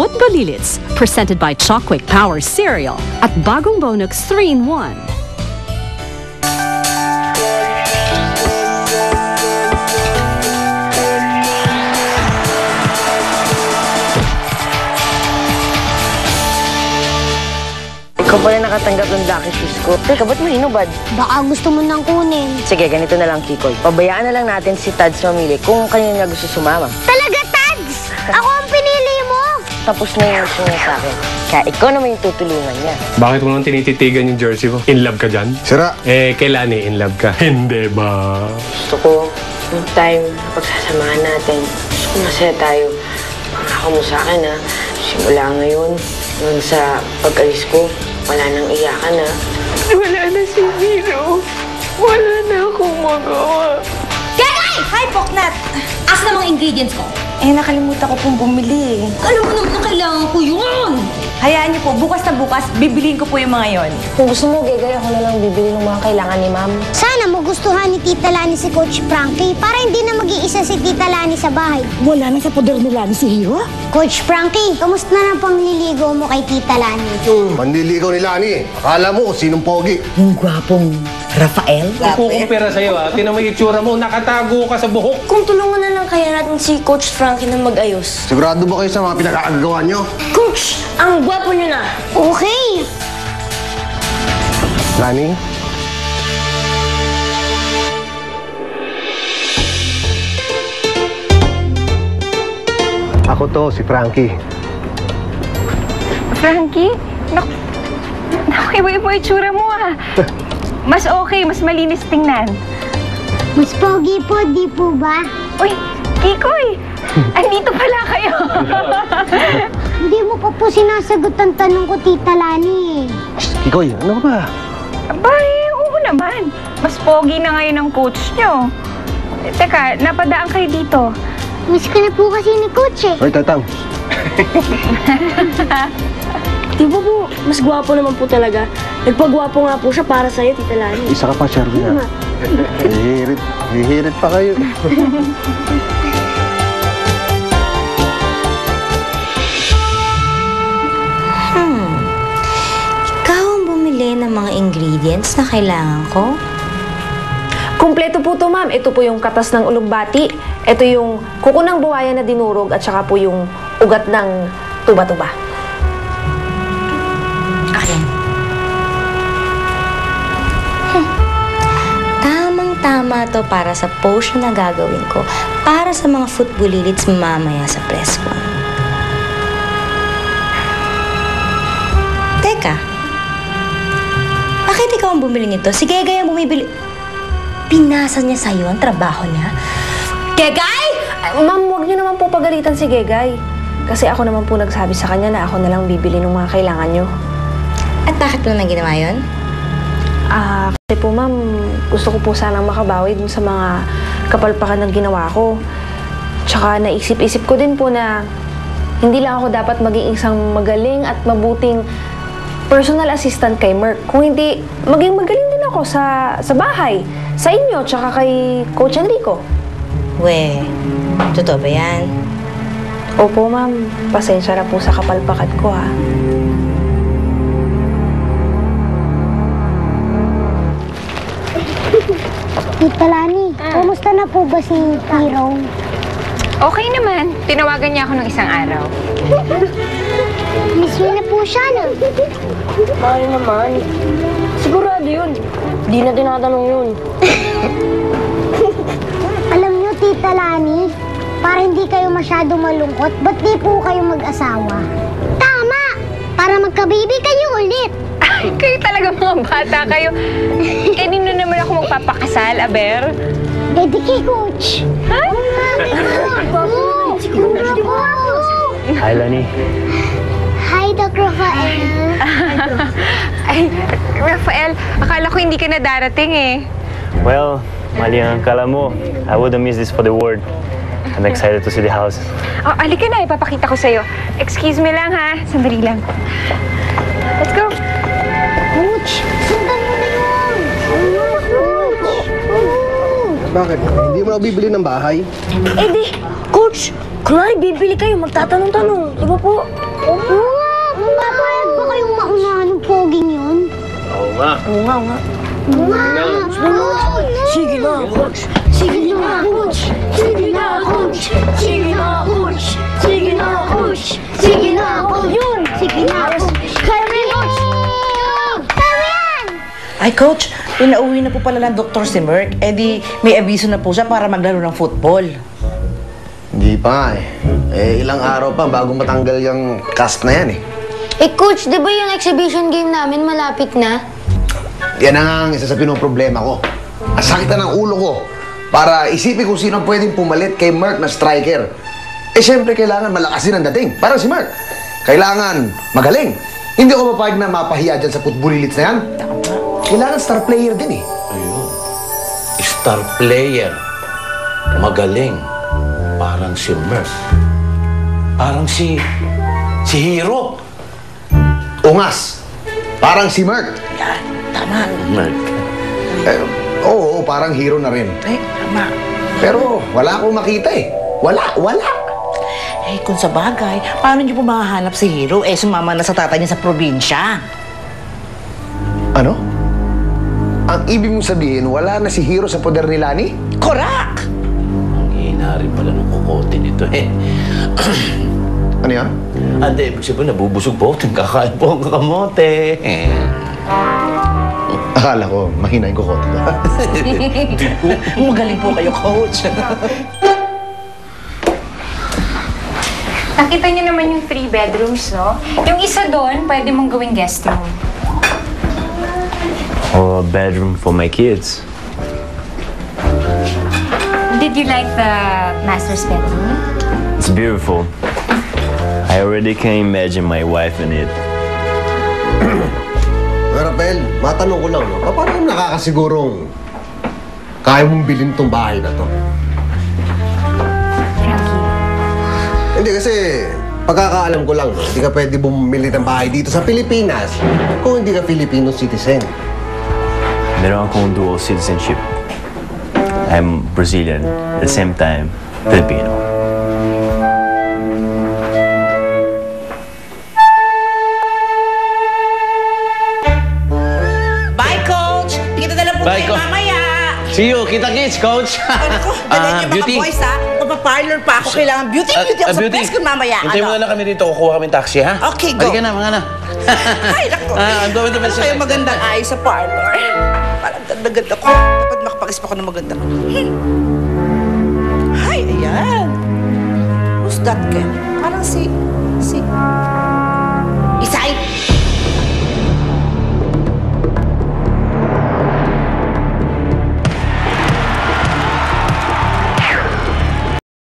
Futbolilits, presented by Chalkwick Power Cereal at Bagong Bonux 3-in-1. Ikaw pala nakatanggap ng lucky shoes ko. Teka, ba't mo hinubad? Baka gusto mo nang kunin. Sige, ganito na lang, Kikoy. Pabayaan na lang natin si Tads mamili kung kanina niya gusto sumama. Talaga, Tads! Ako ang pinili mo! Tapos na yung gusto niya sa akin. Kaya ikaw naman yung tutulungan niya. Bakit mo nang tinititigan yung jersey mo? In love ka dyan? Sira. Kailan in love ka? Hindi ba? Gusto ko yung time na pagsasamahan natin. Gusto ko masaya tayo. Pangako mo sa akin, ha? Simula ngayon, hanggang sa pag-alis ko, wala nang iyakan, ha? Wala na si Hiro. Wala na akong magawa. Gagay! Hi, Poknat! Asa na mga ingredients ko? Nakalimutan ko pong bumili. Alam mo naman na kailangan ko yun! Hayaan niyo po, bukas na bukas, bibiliin ko po yung mga yon. Kung gusto mo, Gegay, ako na lang bibili ng mga kailangan ni Ma'am. Sana magustuhan ni Tita Lani si Coach Frankie para hindi na mag-iisa si Tita Lani sa bahay. Wala na sa poder ni Lani si Hiro? Coach Frankie, kamusta na ang pangliligaw mo kay Tita Lani? Yung manliligaw ni Lani. Akala mo kung sinong pogi. Yung gwapong Rafael? Kukumpira sa'yo ha. Tinan mo yung itsura mo. Nakatago ka sa buhok. Kung tulungan na lang kaya natin si Coach Frankie na mag-ayos. Sigurado ba kayo sa mga pinakakagawa nyo? Coach, ang gwapo niyo na. Okay! Lani? Ako to, si Frankie. Frankie? Naku, iba-iba yung tsura mo ah. Mas okay, mas malinis tingnan. Mas pogi po, di po ba? Uy, Kikoy! Andito pala kayo. Hindi mo pa po sinasagot ang tanong ko, Tita Lani. Kikoy, ano ka ba? Abay, oo naman. Mas pogi na ngayon ang coach nyo. Teka, napadaan kayo dito. Miss ko na po kasi ni Coach eh. Hoy, Tatang. Di ba po, mas gwapo naman po talaga. Nagpagwapo nga po siya para sa'yo, Tita Lani. Isa ka pa, Sherwin, ha? Hihirit pa kayo. Ikaw ang bumili ng mga ingredients na kailangan ko? Kumpleto po to, ma'am. Ito po yung katas ng ulugbati. Ito yung kuko ng buhaya na dinurog at saka po yung ugat ng tuba-tuba. Akin. Tamang-tama to para sa potion na gagawin ko para sa mga footballilits mamaya sa press con. Teka. Bakit ikaw ang bumili nito? Si Gegay ang bumibili. Pinasa niya sa'yo ang trabaho niya. Gegay! Ma'am, huwag niyo naman po pagalitan si Gegay. Kasi ako naman po nagsabi sa kanya na ako na lang bibili ng mga kailangan niyo. At bakit mo naman ginawa yun? Kasi po, ma'am, gusto ko po sanang makabawi dun sa mga kapalpakan ng ginawa ko. Tsaka naisip-isip ko din po na hindi lang ako dapat maging isang magaling at mabuting personal assistant kay Merc. Kung hindi, maging magaling din ako sa bahay, sa inyo, tsaka kay Coach Enrico. We, totoo ba yan? Opo, ma'am. Pasensya na po sa kapalpakan ko, ha. Tita Lani, kumusta na po ba si Hiro? Okay naman. Tinawagan niya ako ng isang araw. Miss mo na po siya, no? Bakit naman? Sigurado yun. Di na tinatanong yun. Alam niyo, Tita Lani, para hindi kayo masyado malungkot, ba't di po kayo mag-asawa? Tama! Para magka-baby kayo ulit! Ay, kayo talaga mga bata kayo. Nino naman ako magpapakasal, Aber? Pwede kay Coach! Ha? Coach! Hi, Lani. Hi, Doc Rafael. Ay, Rafael, akala ko hindi ka na darating eh. Well, mali ang akala mo. I wouldn't miss this for the world. I'm excited to see the house. Oh, alika na, ipapakita ko sa'yo. Excuse me lang ha, sandali lang. Let's go. Coach, sundan mo na yun! Coach! Bakit? Hindi mo na bibili ng bahay? Eh di, Coach, kunwari bibili kayo, magtatanong-tanong. Di ba po? Papayag ba kayong maunahan ng poging yun? Oo nga. Sige na, coach. Sige na, coach! Sige na, coach! Sige na, coach! Sige na, coach! Sige na, coach! Yun! Sige na, coach! Kaya mo, coach! Kaya mo yan! Ay, coach, pinauwi na po pala ng doktor si Merck. Eh di, may abiso na po siya para maglaro ng football. Hindi pa ilang araw pa bago matanggal yung cast na yan Coach, di ba yung exhibition game namin malapit na? Yan ang isa sa pinoproblema ko. Ang sakit na ng ulo ko para isipin kung sino ang pwedeng pumalit kay Merck na striker. Siyempre, kailangan malakas din ang dating. Parang si Merck. Kailangan magaling. Hindi ako mapahig na mapahiya dyan sa footballilits na yan. Kailangan star player din Ayun. Star player. Magaling. Parang si Merck. Parang si Hero. Ungas. Parang si Merck. Yan, tama. Merck. Oo, parang hero na rin. Tama. Pero wala akong makita Wala. Kung sa bagay, paano niyo po mahahanap si Hero? Sumama na sa tatay niya sa probinsya. Ano? Ang ibig mong sabihin, wala na si Hero sa poder ni Lani? Correct! Ang hina rin pala ng kukote nito Ano yan? Ante, ibig sabihin, nabubusog po. Kakain po ang kamote. Akala ko, mahina yung kukote ko. Magaling po kayo, coach. Nakita niyo naman yung 3 bedrooms, no? Yung isa doon, pwede mong gawing guest room. Or a bedroom for my kids. Did you like the master's bedroom? It's beautiful. I already can imagine my wife in it. Rafael, matanong ko lang, no? Paano yung nakakasigurong kaya mong bilhin tong bahay na to? Frankie. Hindi kasi, pagkakaalam ko lang, no? Hindi ka pwede bumili ng bahay dito sa Pilipinas kung hindi ka Filipino citizen. Meron akong dual citizenship. I'm Brazilian, at the same time, Filipino. Bye, coach! Kita na lang po Bye, kayo coach. mamaya. See you. Kita-kits, coach. Dala niyo Beauty. mga boys, ha? Papaparlor pa ako. Kailangan beauty ako sa press ko mamaya. Hintayin mo na lang kami dito. Kukuha kami taxi, ha? Okay, go. Halika na, mga na. Ay, naku. I'm going to Ano kayo magandang ayos sa parlor? Parang ganda-ganda ko. Dapat makapag-isip ako ng maganda. Ay, ayan. Who's that, Ken? Parang si